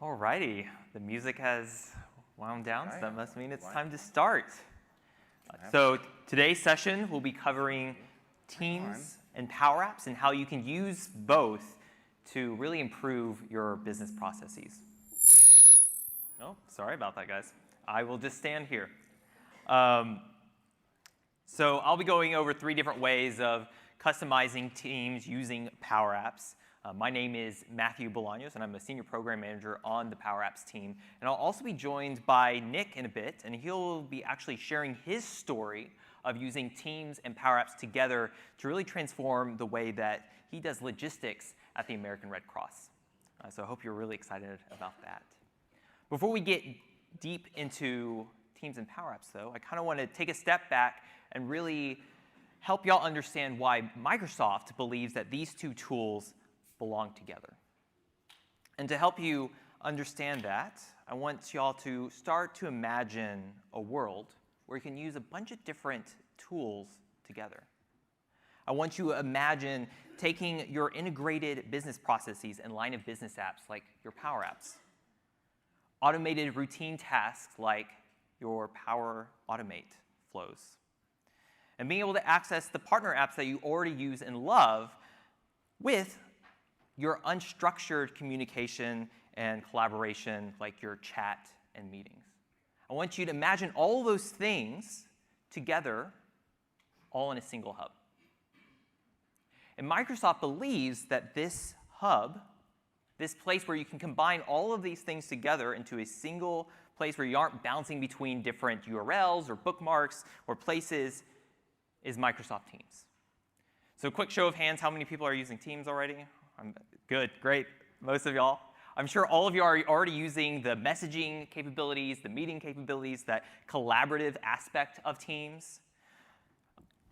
Alrighty, the music has wound down, so that must mean it's time to start. So today's session will be covering Teams and Power Apps and how you can use both to really improve your business processes. Oh, sorry about that, guys. I will just stand here. So I'll be going over 3 different ways of customizing Teams using Power Apps. My name is Matthew Bolaños, and I'm a Senior Program Manager on the Power Apps team. And I'll also be joined by Nick in a bit, and he'll be actually sharing his story of using Teams and Power Apps together to really transform the way that he does logistics at the American Red Cross. So I hope you're really excited about that. Before we get deep into Teams and Power Apps, though, I kind of want to take a step back and really help y'all understand why Microsoft believes that these 2 tools belong together. And to help you understand that, I want y'all to start to imagine a world where you can use a bunch of different tools together. I want you to imagine taking your integrated business processes and line of business apps like your Power Apps, automated routine tasks like your Power Automate flows, and being able to access the partner apps that you already use and love with your unstructured communication and collaboration like your chat and meetings. I want you to imagine all those things together, all in a single hub. And Microsoft believes that this hub, this place where you can combine all of these things together into a single place where you aren't bouncing between different URLs or bookmarks or places, is Microsoft Teams. So quick show of hands, how many people are using Teams already? Good, great, most of y'all. I'm sure all of you are already using the messaging capabilities, the meeting capabilities, that collaborative aspect of Teams.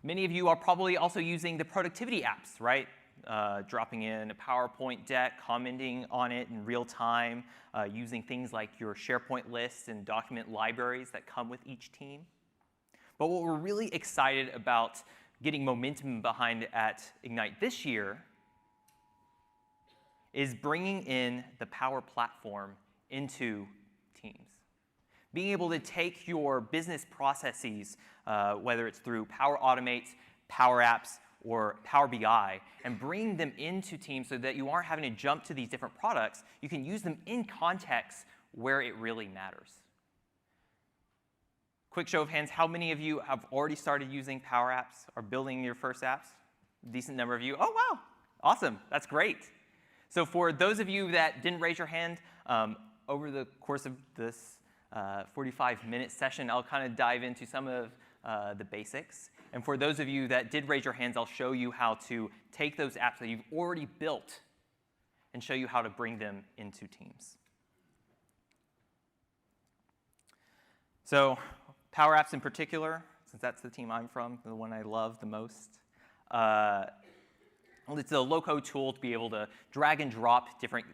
Many of you are probably also using the productivity apps, right? Dropping in a PowerPoint deck, commenting on it in real time, using things like your SharePoint lists and document libraries that come with each team. But what we're really excited about getting momentum behind at Ignite this year is bringing in the Power Platform into Teams. Being able to take your business processes, whether it's through Power Automate, Power Apps, or Power BI, and bring them into Teams so that you aren't having to jump to these different products. You can use them in context where it really matters. Quick show of hands, how many of you have already started using Power Apps or building your first apps? Decent number of you. Oh, wow. Awesome. That's great. So for those of you that didn't raise your hand, over the course of this 45-minute session, I'll kind of dive into some of the basics. And for those of you that did raise your hands, I'll show you how to take those apps that you've already built and show you how to bring them into Teams. So Power Apps in particular, since that's the team I'm from, the one I love the most, it's a low-code tool to be able to drag and drop different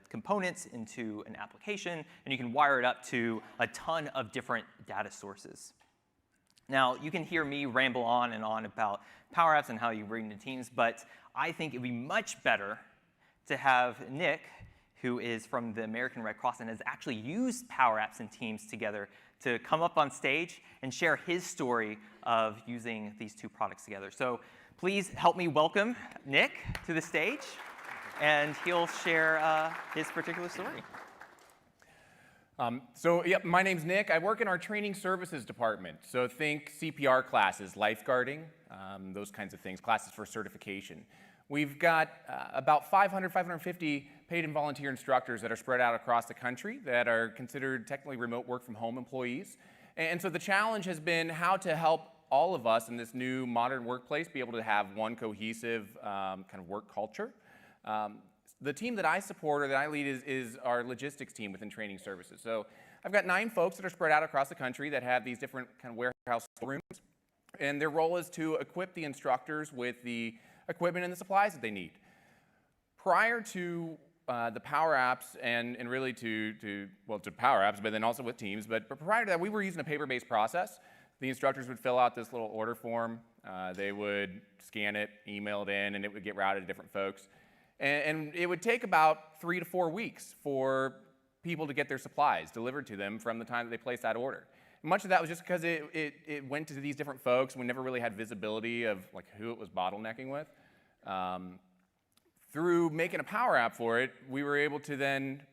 components into an application, and you can wire it up to a ton of different data sources. Now, you can hear me ramble on and on about Power Apps and how you bring them to Teams, but I think it would be much better to have Nick, who is from the American Red Cross and has actually used Power Apps and Teams together, to come up on stage and share his story of using these 2 products together. So please help me welcome Nick to the stage, and he'll share his particular story. My name's Nick. I work in our training services department. So think CPR classes, lifeguarding, those kinds of things, classes for certification. We've got about 550 paid and volunteer instructors that are spread out across the country that are considered technically remote work from home employees. And so the challenge has been how to help all of us in this new modern workplace be able to have one cohesive kind of work culture. The team that I support or that I lead is our logistics team within training services. So I've got 9 folks that are spread out across the country that have these different kind of warehouse rooms. And their role is to equip the instructors with the equipment and the supplies that they need. Prior to the Power Apps and really to Power Apps, but then also with Teams, but prior to that, we were using a paper-based process. The instructors would fill out this little order form. They would scan it, email it in, and it would get routed to different folks. And it would take about 3 to 4 weeks for people to get their supplies delivered to them from the time that they placed that order. And much of that was just because it went to these different folks, and we never really had visibility of like who it was bottlenecking with. Through making a Power App for it, we were able to then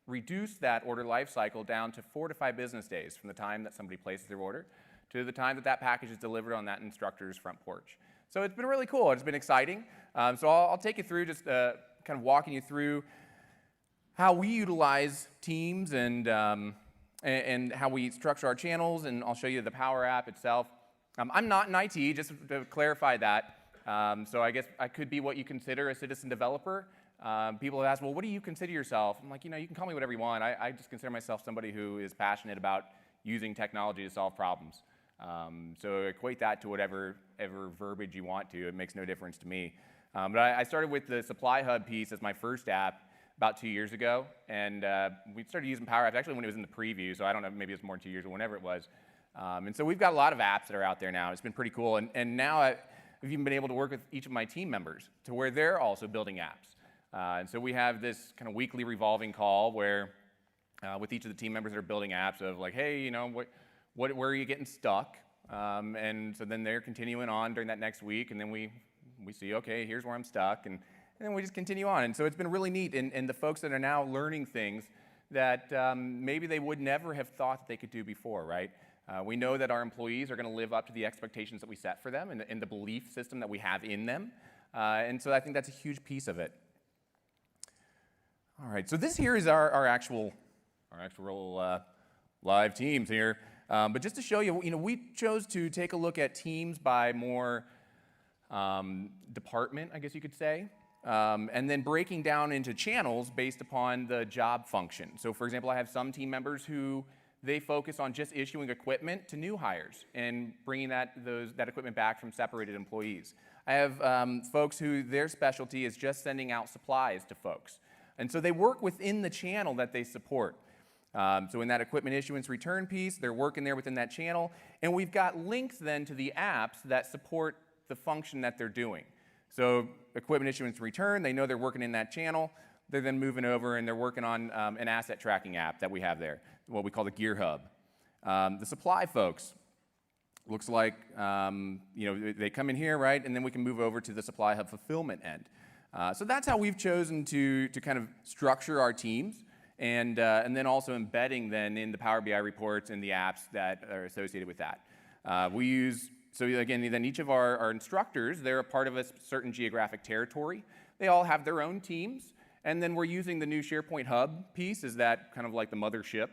reduce that order life cycle down to 4 to 5 business days from the time that somebody places their order to the time that that package is delivered on that instructor's front porch. So it's been really cool. It's been exciting. So I'll take you through just kind of walking you through how we utilize teams and how we structure our channels, and I'll show you the Power App itself. I'm not in IT, just to clarify that. So I guess I could be what you consider a citizen developer. People have asked, well, what do you consider yourself? I'm like, you can call me whatever you want. I just consider myself somebody who is passionate about using technology to solve problems. So equate that to whatever verbiage you want to. It makes no difference to me. But I started with the Supply Hub piece as my first app about 2 years ago, and we started using Power Apps actually when it was in the preview, so I don't know, maybe it was more than 2 years or whenever it was. And so we've got a lot of apps that are out there now. It's been pretty cool, and now I've even been able to work with each of my team members to where they're also building apps. And so we have this kind of weekly revolving call where with each of the team members that are building apps of like, hey, where are you getting stuck? And so then they're continuing on during that next week, and then we see, okay, here's where I'm stuck, and then we just continue on. And so it's been really neat, and the folks that are now learning things that maybe they would never have thought that they could do before, right? We know that our employees are going to live up to the expectations that we set for them and the belief system that we have in them. And so I think that's a huge piece of it. All right, so this here is our actual live teams here. But just to show you, we chose to take a look at teams by more department, I guess you could say, and then breaking down into channels based upon the job function. So for example, I have some team members who they focus on just issuing equipment to new hires and bringing that equipment back from separated employees. I have folks who their specialty is just sending out supplies to folks. And so they work within the channel that they support. So in that equipment issuance return piece, they're working there within that channel. And we've got links then to the apps that support the function that they're doing. So equipment issuance return, they know they're working in that channel. They're then moving over and they're working on an asset tracking app that we have there, what we call the Gear Hub. The supply folks, looks like they come in here, right? And then we can move over to the Supply Hub fulfillment end. So that's how we've chosen to kind of structure our teams, and then also embedding then in the Power BI reports and the apps that are associated with that. So again, then each of our instructors, they're a part of a certain geographic territory. They all have their own teams, and then we're using the new SharePoint Hub piece as that kind of like the mothership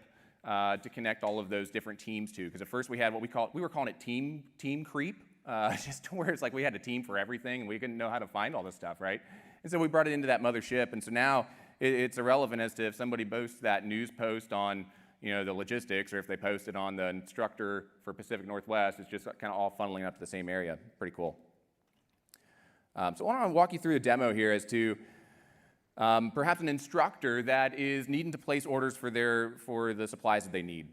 to connect all of those different teams to. Because at first we had we were calling it team creep, just to where it's like we had a team for everything and we couldn't know how to find all this stuff, right? And so we brought it into that mothership, and so now it's irrelevant as to if somebody posts that news post on the logistics, or if they post it on the instructor for Pacific Northwest. It's just kind of all funneling up to the same area. Pretty cool. So I want to walk you through a demo here as to perhaps an instructor that is needing to place orders for the supplies that they need.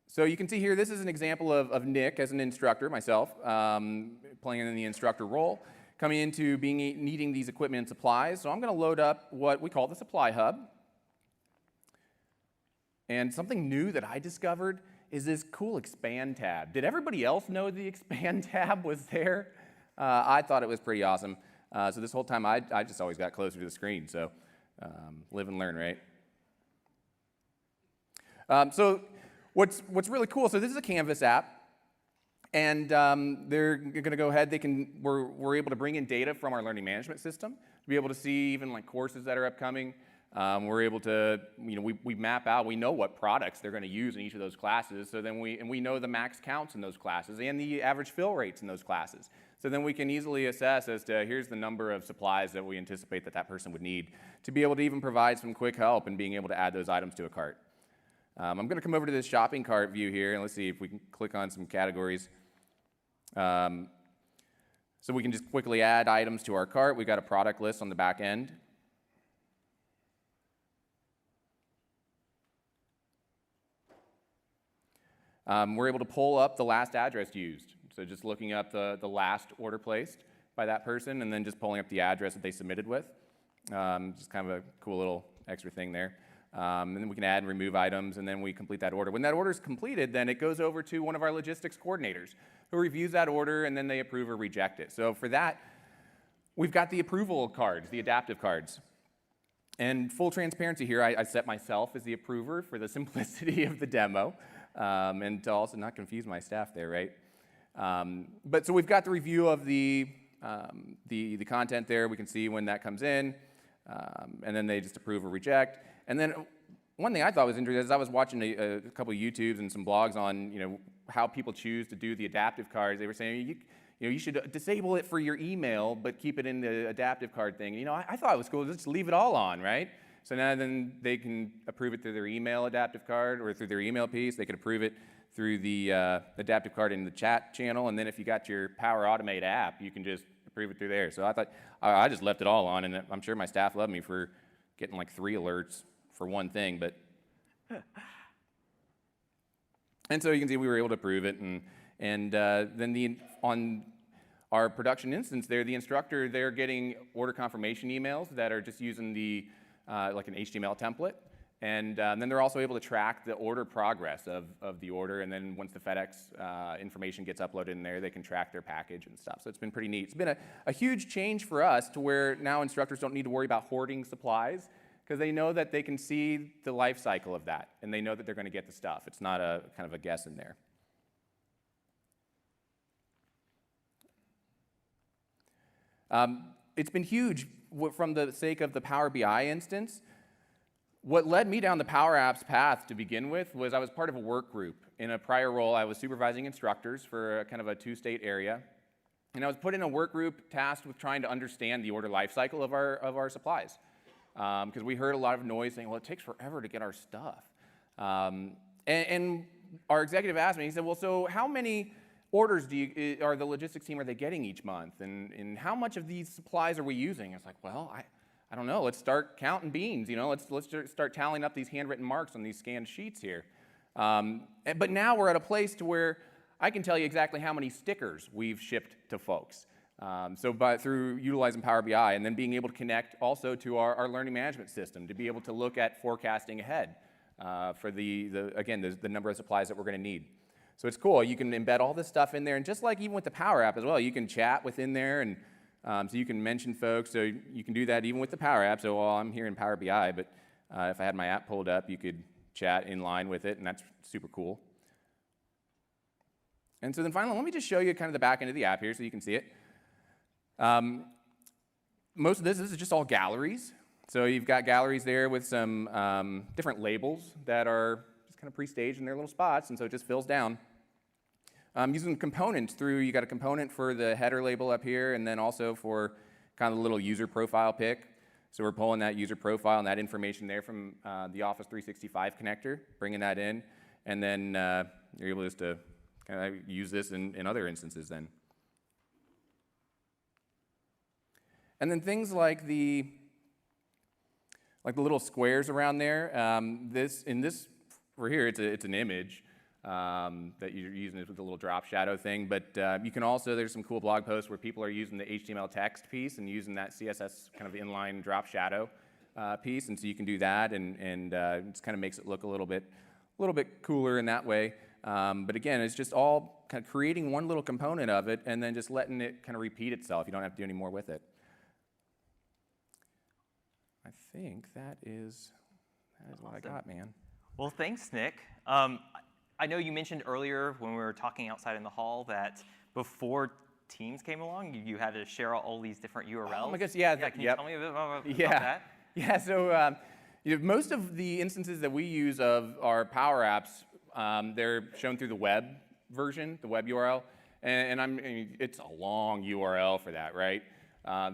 So you can see here, this is an example of Nick as an instructor, myself, playing in the instructor role, coming into needing these equipment and supplies. So I'm going to load up what we call the Supply Hub. And something new that I discovered is this cool expand tab. Did everybody else know the expand tab was there? I thought it was pretty awesome. So this whole time I just always got closer to the screen. So live and learn, right? So what's really cool, so this is a Canvas app. And they're going to go ahead, we're able to bring in data from our learning management system to be able to see even like courses that are upcoming. We're able to, we map out, we know what products they're going to use in each of those classes, so then we know the max counts in those classes and the average fill rates in those classes. So then we can easily assess as to here's the number of supplies that we anticipate that person would need to be able to even provide some quick help in being able to add those items to a cart. I'm going to come over to this shopping cart view here, and let's see if we can click on some categories. So we can just quickly add items to our cart. We've got a product list on the back end. We're able to pull up the last address used. So just looking up the last order placed by that person and then just pulling up the address that they submitted with. Just kind of a cool little extra thing there. And then we can add and remove items, and then we complete that order. When that order is completed, then it goes over to one of our logistics coordinators who reviews that order, and then they approve or reject it. So for that, we've got the approval cards, the adaptive cards. And full transparency here, I set myself as the approver for the simplicity of the demo, and to also not confuse my staff there, right? But so we've got the review of the content there. We can see when that comes in, and then they just approve or reject. And then one thing I thought was interesting is I was watching a couple of YouTubes and some blogs on how people choose to do the adaptive cards. They were saying you should disable it for your email, but keep it in the adaptive card thing. I thought it was cool. Just leave it all on, right? So now then they can approve it through their email adaptive card or through their email piece. They could approve it through the adaptive card in the chat channel. And then if you got your Power Automate app, you can just approve it through there. So I thought I just left it all on, and I'm sure my staff loved me for getting like 3 alerts for one thing. But and so you can see we were able to approve it, and then on our production instance there, the instructor, they're getting order confirmation emails that are just using the like an HTML template, and then they're also able to track the order progress of the order, and then once the FedEx information gets uploaded in there, they can track their package and stuff. So it's been pretty neat. It's been a huge change for us to where now instructors don't need to worry about hoarding supplies, because they know that they can see the life cycle of that, and they know that they're going to get the stuff. It's not a kind of a guess in there. It's been huge from the sake of the Power BI instance. What led me down the Power Apps path to begin with was I was part of a work group. In a prior role, I was supervising instructors for kind of a 2-state area. And I was put in a work group tasked with trying to understand the order life cycle of our supplies. Because we heard a lot of noise saying, well, it takes forever to get our stuff. And our executive asked me, he said, well, so how many orders are the logistics team, are they getting each month? And how much of these supplies are we using? It's like, well, I don't know. Let's start counting beans. Let's start tallying up these handwritten marks on these scanned sheets here. But now we're at a place to where I can tell you exactly how many stickers we've shipped to folks. Through utilizing Power BI, and then being able to connect also to our learning management system to be able to look at forecasting ahead for the number of supplies that we're going to need. So it's cool. You can embed all this stuff in there, and just like even with the Power App as well, you can chat within there, and so you can mention folks. So you can do that even with the Power App. So I'm here in Power BI, but if I had my app pulled up, you could chat in line with it, and that's super cool. And so then finally, let me just show you kind of the back end of the app here so you can see it. Most of this is just all galleries. So you've got galleries there with some different labels that are just kind of pre-staged in their little spots, and so it just fills down. Using components you got a component for the header label up here, and then also for kind of the little user profile pick. So we're pulling that user profile and that information there from the Office 365 connector, bringing that in, and then you're able just to kind of use this in other instances then. And then things like the little squares around there. For here, it's an image that you're using with the little drop shadow thing. But you can also, there's some cool blog posts where people are using the HTML text piece and using that CSS kind of inline drop shadow piece. And so you can do that, and it just kind of makes it look a little bit cooler in that way. But again, it's just all kind of creating one little component of it and then just letting it kind of repeat itself. You don't have to do any more with it. I think that is what I got, man. Well, thanks, Nick. I know you mentioned earlier when we were talking outside in the hall that before Teams came along, you had to share all these different URLs. Oh my gosh, yeah. Can you tell me a bit about that? Yeah, so most of the instances that we use of our Power Apps, they're shown through the web version, the web URL, and it's a long URL for that, right?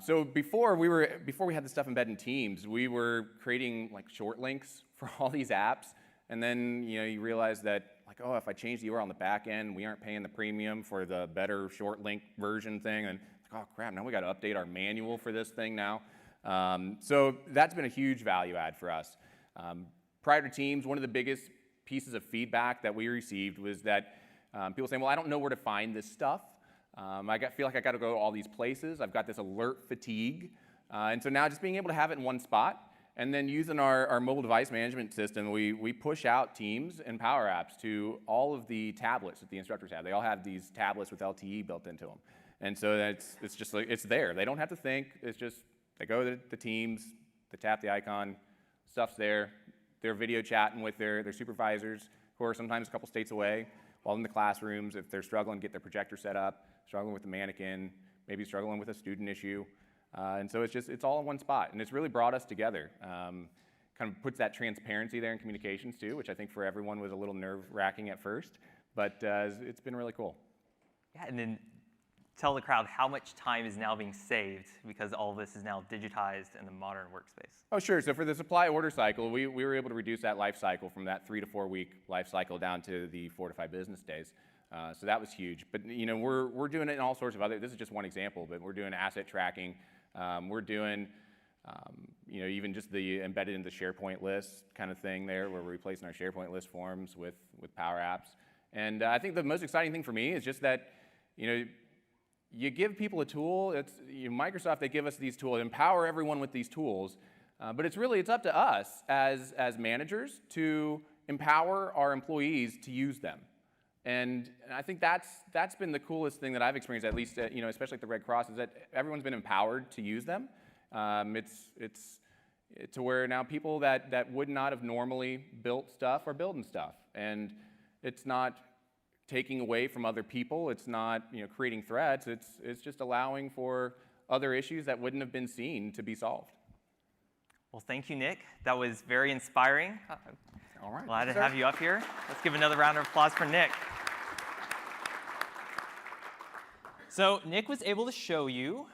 So before we had the stuff embedded in Teams, we were creating like short links for all these apps, and then you realize that if I change the URL on the back end, we aren't paying the premium for the better short link version thing, and oh crap, now we got to update our manual for this thing now. So that's been a huge value add for us. Prior to Teams, one of the biggest pieces of feedback that we received was that people saying, well, I don't know where to find this stuff. I feel like I got to go to all these places. I've got this alert fatigue. And so now just being able to have it in one spot And then using our mobile device management system, we push out Teams and Power Apps to all of the tablets that the instructors have. They all have these tablets with LTE built into them. And so it's just like, it's there. They don't have to think. It's just, they go to the Teams, they tap the icon, stuff's there. They're video chatting with their supervisors, who are sometimes a couple states away, while in the classrooms, if they're struggling to get their projector set up, struggling with the mannequin, maybe struggling with a student issue. And so it's all in one spot, and it's really brought us together. Kind of puts that transparency there in communications too, which I think for everyone was a little nerve-wracking at first, but it's been really cool. Yeah, and then tell the crowd how much time is now being saved because all of this is now digitized in the modern workspace. Oh, sure. So for the supply order cycle, we were able to reduce that life cycle from that 3 to 4 week life cycle down to the 4 to 5 business days. So that was huge. But we're doing it in all sorts of other. This is just one example, but we're doing asset tracking. We're doing even just the embedded into SharePoint list kind of thing there, where we're replacing our SharePoint list forms with Power Apps. And I think the most exciting thing for me is just that you give people a tool. It's Microsoft, they give us these tools, empower everyone with these tools, but it's up to us as managers to empower our employees to use them. And I think that's been the coolest thing that I've experienced, at least especially at the Red Cross, is that everyone's been empowered to use them. It's to where now people that would not have normally built stuff are building stuff, and it's not taking away from other people. It's not creating threats. It's just allowing for other issues that wouldn't have been seen to be solved. Well, thank you, Nick. That was very inspiring. All right. Glad to have you up here. Let's give another round of applause for Nick. So Nick was able to show you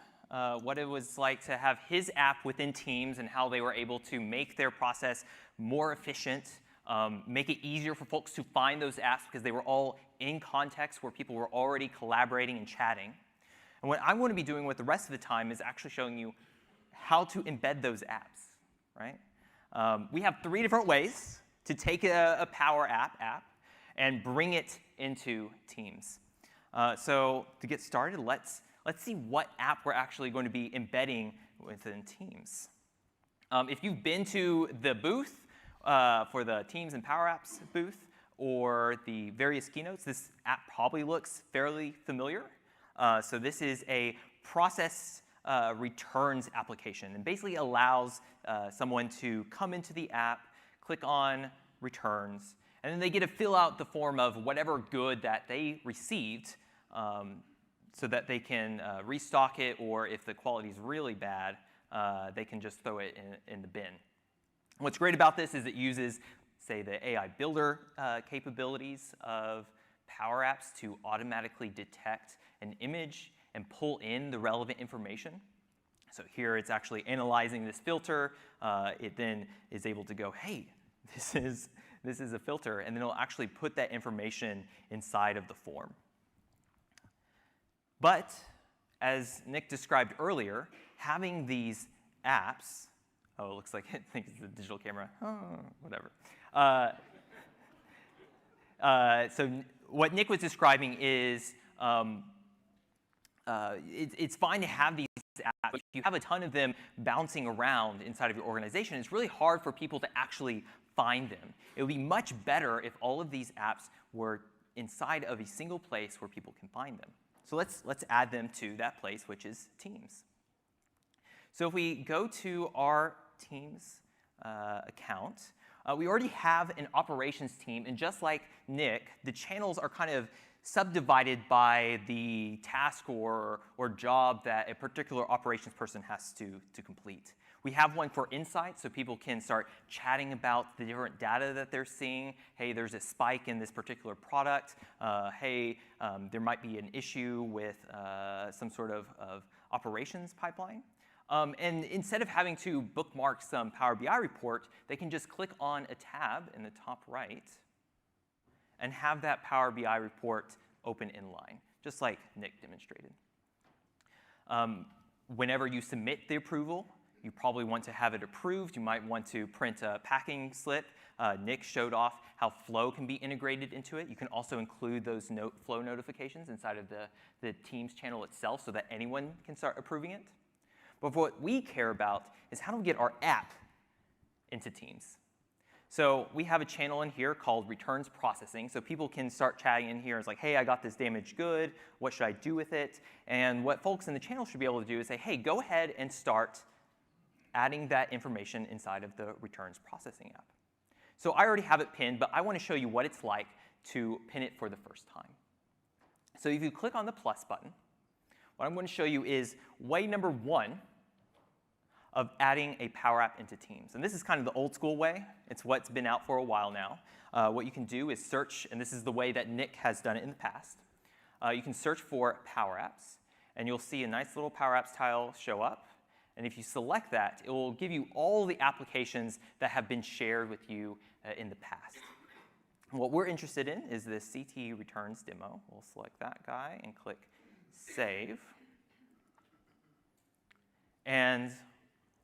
what it was like to have his app within Teams and how they were able to make their process more efficient, make it easier for folks to find those apps because they were all in context where people were already collaborating and chatting. And what I want to be doing with the rest of the time is actually showing you how to embed those apps, right? We have 3 different ways to take a Power app and bring it into Teams. So to get started, let's see what app we're actually going to be embedding within Teams. If you've been to the booth for the Teams and Power Apps booth or the various keynotes, this app probably looks fairly familiar. So this is a process returns application, and basically allows someone to come into the app, click on returns, and then they get to fill out the form of whatever good that they received so that they can restock it, or if the quality is really bad, they can just throw it in the bin. What's great about this is it uses, say, the AI builder capabilities of Power Apps to automatically detect an image and pull in the relevant information. So here it's actually analyzing this filter. It then is able to go, hey, this is a filter, and then it'll actually put that information inside of the form. But as Nick described earlier, having these apps, oh, it looks like it thinks it's a digital camera, whatever. So what Nick was describing is it's fine to have these apps, but if you have a ton of them bouncing around inside of your organization, it's really hard for people to actually find them. It would be much better if all of these apps were inside of a single place where people can find them. So let's add them to that place, which is Teams. So if we go to our Teams account, we already have an operations team, and just like Nick, the channels are kind of subdivided by the task or job that a particular operations person has to complete. We have one for insights, so people can start chatting about the different data that they're seeing. Hey, there's a spike in this particular product. Hey, there might be an issue with some sort of operations pipeline. And instead of having to bookmark some Power BI report, they can just click on a tab in the top right and have that Power BI report open inline, just like Nick demonstrated. Whenever you submit the approval, you probably want to have it approved. You might want to print a packing slip. Nick showed off how Flow can be integrated into it. You can also include those Flow notifications inside of the Teams channel itself so that anyone can start approving it. But what we care about is how do we get our app into Teams. So we have a channel in here called returns processing. So people can start chatting in here. It's like, hey, I got this damaged good. What should I do with it? And what folks in the channel should be able to do is say, hey, go ahead and start adding that information inside of the returns processing app. So I already have it pinned, but I want to show you what it's like to pin it for the first time. So if you click on the plus button, what I'm going to show you is way number 1 of adding a Power App into Teams. And this is kind of the old school way. It's what's been out for a while now. What you can do is search, and this is the way that Nick has done it in the past. You can search for Power Apps, and you'll see a nice little Power Apps tile show up. And if you select that, it will give you all the applications that have been shared with you in the past. What we're interested in is this CT returns demo. We'll select that guy and click Save. And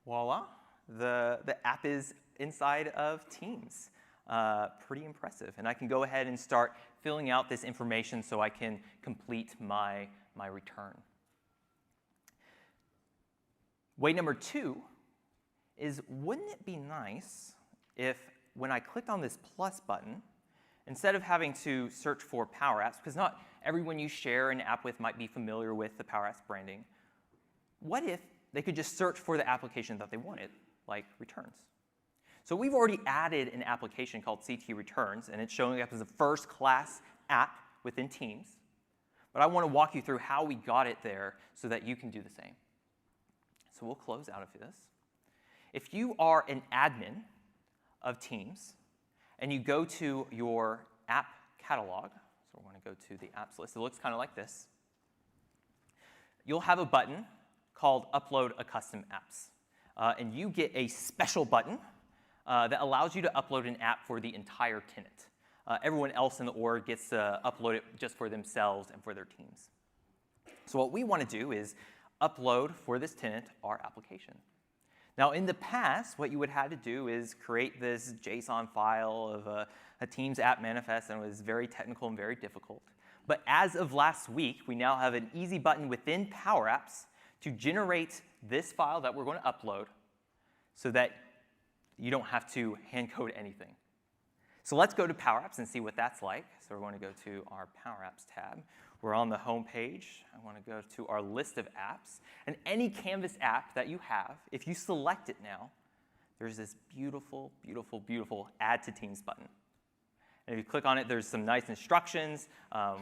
voila, the app is inside of Teams. Pretty impressive. And I can go ahead and start filling out this information so I can complete my return. Way number 2 is, wouldn't it be nice if when I clicked on this plus button, instead of having to search for Power Apps, because not everyone you share an app with might be familiar with the Power Apps branding, what if they could just search for the application that they wanted, like returns? So we've already added an application called CT Returns, and it's showing up as a first-class app within Teams. But I want to walk you through how we got it there so that you can do the same. So we'll close out of this. If you are an admin of Teams, and you go to your app catalog, so we're going to go to the apps list. It looks kind of like this. You'll have a button called Upload a Custom Apps. And you get a special button that allows you to upload an app for the entire tenant. Everyone else in the org gets to upload it just for themselves and for their teams. So what we want to do is upload for this tenant our application. Now, in the past, what you would have to do is create this JSON file of a Teams app manifest, and it was very technical and very difficult. But as of last week, we now have an easy button within Power Apps to generate this file that we're going to upload so that you don't have to hand code anything. So let's go to Power Apps and see what that's like. So we're going to go to our Power Apps tab. We're on the home page. I want to go to our list of apps. And any Canvas app that you have, if you select it now, there's this beautiful, beautiful, beautiful Add to Teams button. And if you click on it, there's some nice instructions.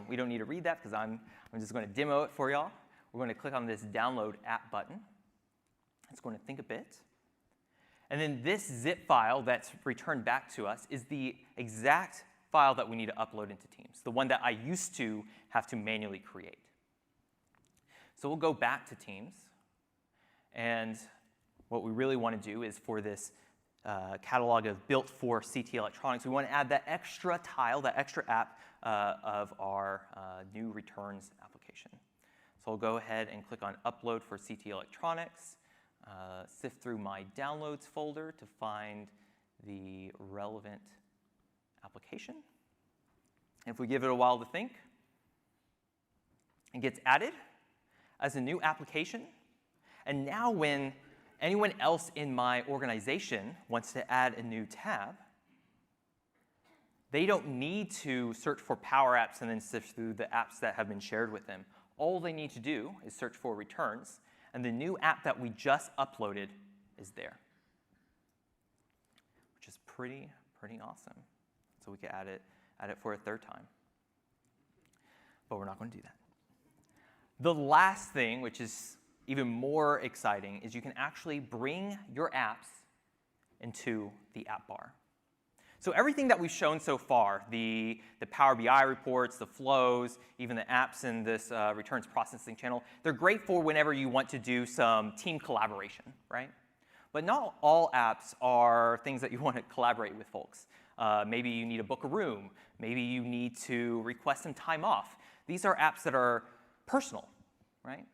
We don't need to read that because I'm just going to demo it for y'all. We're going to click on this Download App button. It's going to think a bit. And then this zip file that's returned back to us is the exact file that we need to upload into Teams, the one that I used to have to manually create. So we'll go back to Teams. And what we really want to do is for this catalog of built for CT electronics, we want to add that extra tile, that extra app of our new returns application. So I'll go ahead and click on Upload for CT electronics, sift through my downloads folder to find the relevant application. If we give it a while to think, it gets added as a new application. And now when anyone else in my organization wants to add a new tab, they don't need to search for Power Apps and then sift through the apps that have been shared with them. All they need to do is search for returns, and the new app that we just uploaded is there, which is pretty awesome. So we can add it for a third time. But we're not going to do that. The last thing, which is even more exciting, is you can actually bring your apps into the app bar. So everything that we've shown so far, the Power BI reports, the flows, even the apps in this returns processing channel, they're great for whenever you want to do some team collaboration, right? But not all apps are things that you want to collaborate with folks. Maybe you need to book a room. Maybe you need to request some time off. These are apps that are personal, right?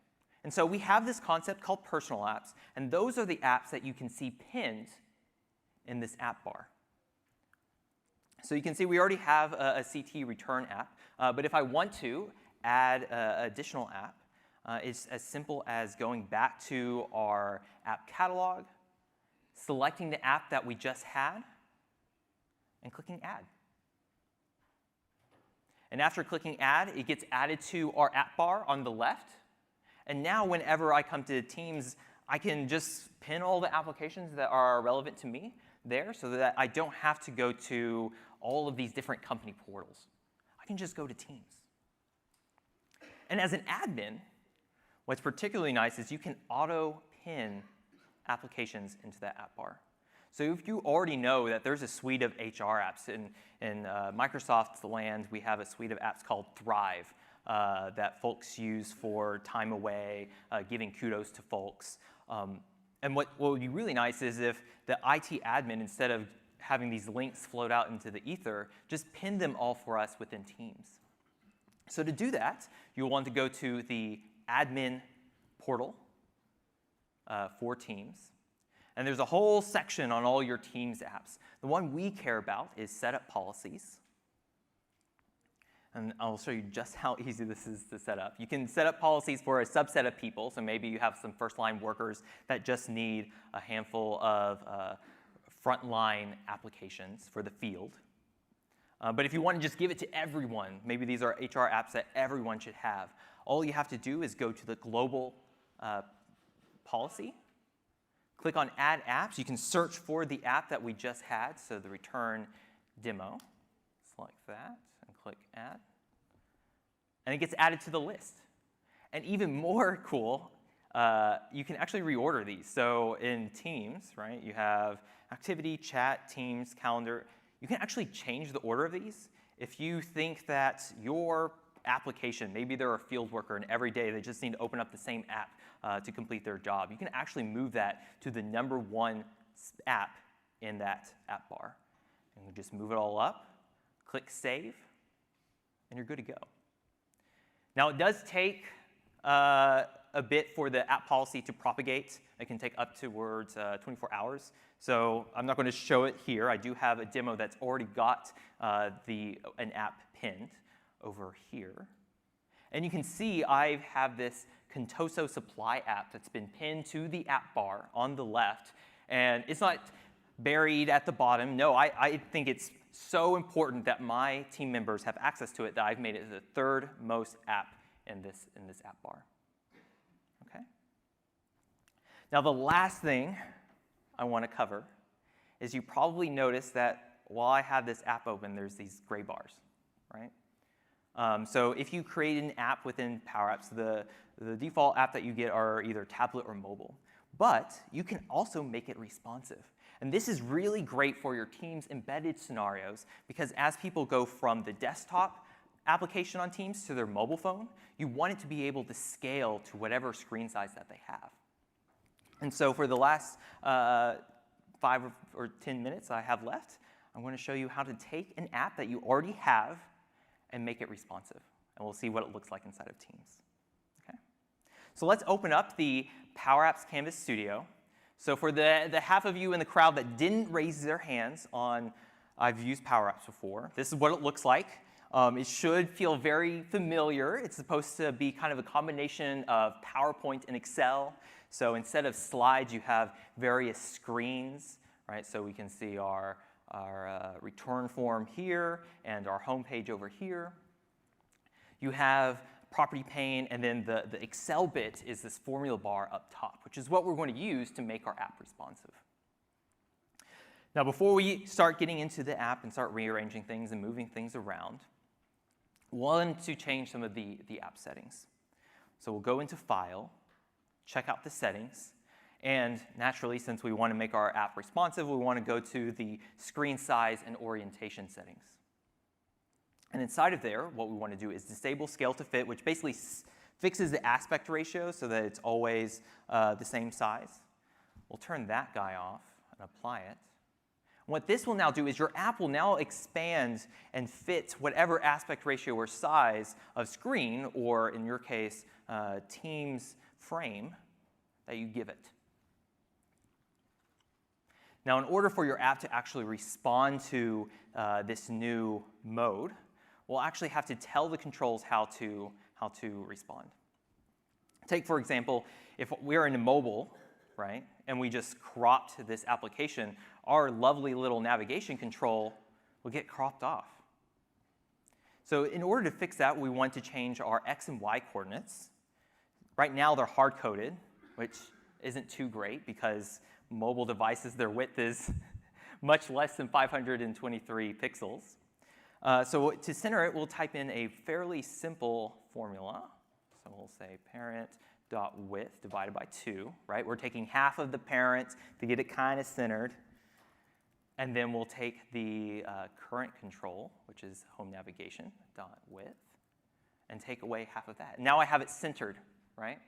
And so we have this concept called personal apps, and those are the apps that you can see pinned in this app bar. So you can see we already have a CT return app, but if I want to add an additional app, it's as simple as going back to our app catalog, selecting the app that we just had, and clicking Add. And after clicking Add, it gets added to our app bar on the left. And now whenever I come to Teams, I can just pin all the applications that are relevant to me there so that I don't have to go to all of these different company portals. I can just go to Teams. And as an admin, what's particularly nice is you can auto-pin applications into that app bar. So if you already know that there's a suite of HR apps, in Microsoft's land, we have a suite of apps called Thrive that folks use for time away, giving kudos to folks. And what would be really nice is if the IT admin, instead of having these links float out into the ether, just pin them all for us within Teams. So to do that, you'll want to go to the admin portal for Teams. And there's a whole section on all your Teams apps. The one we care about is Setup Policies. And I'll show you just how easy this is to set up. You can set up policies for a subset of people. So maybe you have some first-line workers that just need a handful of frontline applications for the field. But if you want to just give it to everyone, maybe these are HR apps that everyone should have, all you have to do is go to the global policy, click on Add Apps. You can search for the app that we just had, so the return demo. Select that and click Add. And it gets added to the list. And even more cool, you can actually reorder these. So in Teams, right, you have Activity, Chat, Teams, Calendar. You can actually change the order of these. If you think that your application, maybe they're a field worker and every day they just need to open up the same app to complete their job, you can actually move that to the #1 app in that app bar. And you just move it all up, click Save, and you're good to go. Now, it does take a bit for the app policy to propagate. It can take up towards 24 hours. So I'm not going to show it here. I do have a demo that's already got an app pinned over here. And you can see I have this Contoso Supply app that's been pinned to the app bar on the left. And it's not buried at the bottom. No, I think it's so important that my team members have access to it that I've made it the third most app in this app bar. Okay. Now, the last thing I want to cover is you probably noticed that while I have this app open, there's these gray bars, right? So if you create an app within Powerapps, the default app that you get are either tablet or mobile. But you can also make it responsive. And this is really great for your Teams embedded scenarios, because as people go from the desktop application on Teams to their mobile phone, you want it to be able to scale to whatever screen size that they have. And so for the last 5 or 10 minutes I have left, I'm going to show you how to take an app that you already have and make it responsive. And we'll see what it looks like inside of Teams. Okay? So let's open up the Powerapps Canvas Studio. So for the half of you in the crowd that didn't raise their hands on I've used Powerapps before, this is what it looks like. It should feel very familiar. It's supposed to be kind of a combination of PowerPoint and Excel. So instead of slides, you have various screens, right? So we can see our return form here and our home page over here. You have property pane, and then the Excel bit is this formula bar up top, which is what we're going to use to make our app responsive. Now, before we start getting into the app and start rearranging things and moving things around, we want to change some of the app settings. So we'll go into File, check out the settings, and naturally, since we want to make our app responsive, we want to go to the screen size and orientation settings. And inside of there, what we want to do is disable scale to fit, which basically fixes the aspect ratio so that it's always the same size. We'll turn that guy off and apply it. What this will now do is your app will now expand and fit whatever aspect ratio or size of screen, or in your case, Teams frame, that you give it. Now, in order for your app to actually respond to this new mode, we'll actually have to tell the controls how to respond. Take, for example, if we're in a mobile, right, and we just cropped this application, our lovely little navigation control will get cropped off. So in order to fix that, we want to change our x and y coordinates. Right now, they're hard-coded, which isn't too great because mobile devices, their width is much less than 523 pixels. So to center it, we'll type in a fairly simple formula. So we'll say parent.width divided by 2, right? We're taking half of the parent to get it kind of centered. And then we'll take the current control, which is home navigation, .width, and take away half of that. Now I have it centered, right?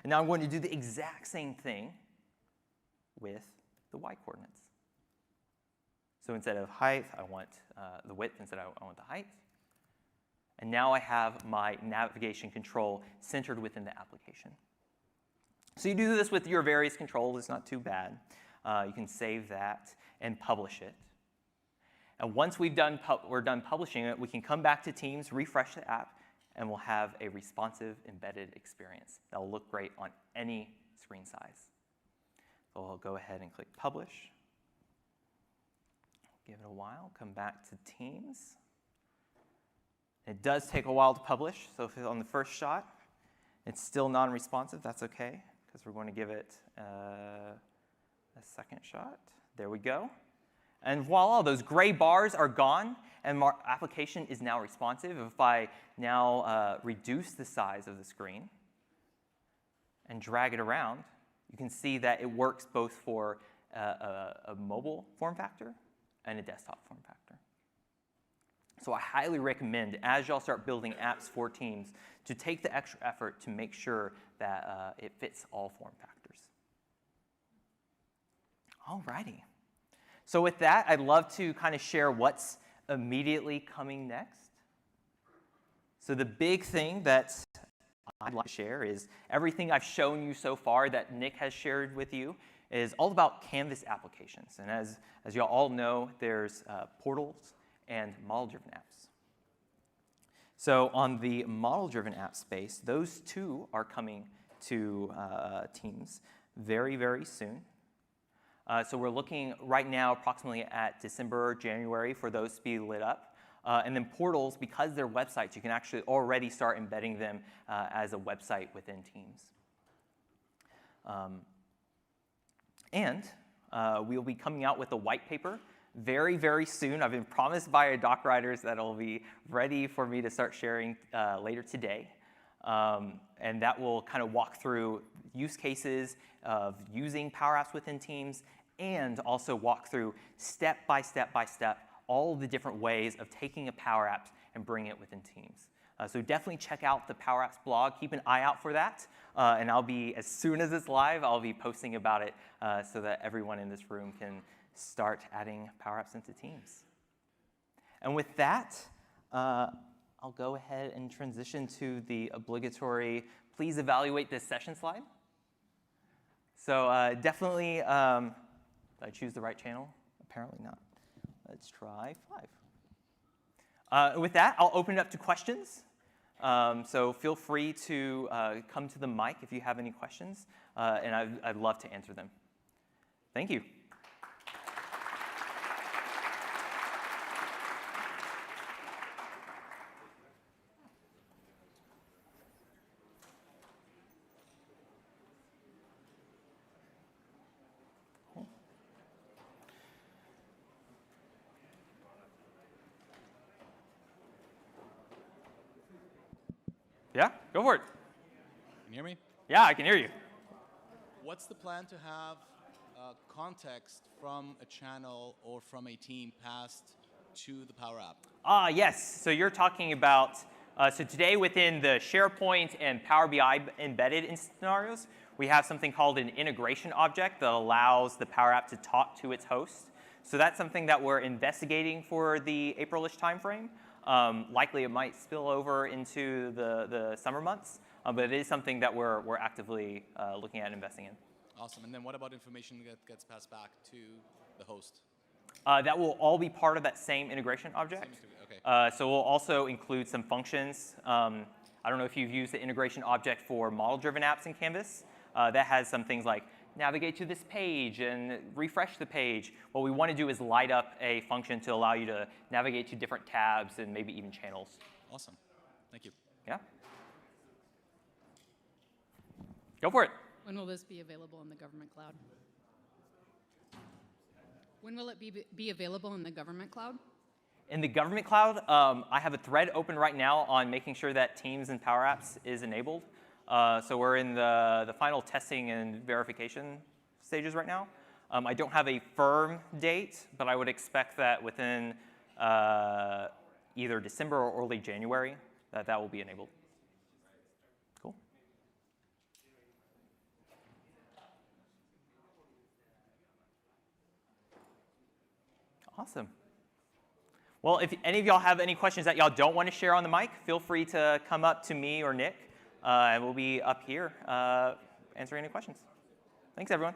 And now I'm going to do the exact same thing with the y coordinates. So instead of height, I want the width. Instead, I want the height. And now I have my navigation control centered within the application. So you do this with your various controls. It's not too bad. You can save that and publish it. And once we're done publishing it, we can come back to Teams, refresh the app, and we'll have a responsive embedded experience that will look great on any screen size. So I'll go ahead and click Publish. Give it a while, come back to Teams. It does take a while to publish, so if it's on the first shot, it's still non-responsive, that's okay, because we're going to give it a second shot. There we go. And voila, those gray bars are gone, and our application is now responsive. If I now reduce the size of the screen and drag it around, you can see that it works both for a mobile form factor and a desktop form factor. So I highly recommend, as y'all start building apps for Teams, to take the extra effort to make sure that it fits all form factors. Alrighty. So with that, I'd love to kind of share what's immediately coming next. So the big thing that I'd like to share is everything I've shown you so far that Nick has shared with you is all about Canvas applications. And as you all know, there's portals and model-driven apps. So on the model-driven app space, those two are coming to Teams very, very soon. So we're looking right now approximately at December, January for those to be lit up. And then portals, because they're websites, you can actually already start embedding them as a website within Teams. And we'll be coming out with a white paper very, very soon. I've been promised by our doc writers that it'll be ready for me to start sharing later today. And that will kind of walk through use cases of using Power Apps within Teams and also walk through step by step all the different ways of taking a Power Apps and bringing it within Teams. So definitely check out the Power Apps blog. Keep an eye out for that. And I'll be, as soon as it's live, I'll be posting about it so that everyone in this room can start adding Power Apps into Teams. And with that, I'll go ahead and transition to the obligatory, please evaluate this session slide. So definitely, did I choose the right channel? Apparently not. Let's try 5. With that, I'll open it up to questions. So feel free to come to the mic if you have any questions, and I'd love to answer them. Thank you. Yeah, go for it. Can you hear me? Yeah, I can hear you. What's the plan to have context from a channel or from a team passed to the Power App? Yes. So you're talking about, so today within the SharePoint and Power BI embedded scenarios, we have something called an integration object that allows the Power App to talk to its host. So that's something that we're investigating for the April-ish timeframe. Likely it might spill over into the summer months, but it is something that we're actively looking at investing in. Awesome. And then what about information that gets passed back to the host? That will all be part of that same integration object. Okay. So we'll also include some functions. I don't know if you've used the integration object for model-driven apps in Canvas. That has some things like navigate to this page and refresh the page. What we want to do is light up a function to allow you to navigate to different tabs and maybe even channels. Awesome. Thank you. Yeah? Go for it. When will this be available in the government cloud? When will it be available in the government cloud? In the government cloud, I have a thread open right now on making sure that Teams and Power Apps is enabled. So we're in the final testing and verification stages right now. I don't have a firm date, but I would expect that within either December or early January that will be enabled. Cool. Awesome. Well, if any of y'all have any questions that y'all don't want to share on the mic, feel free to come up to me or Nick, and we'll be up here answering any questions. Thanks, everyone.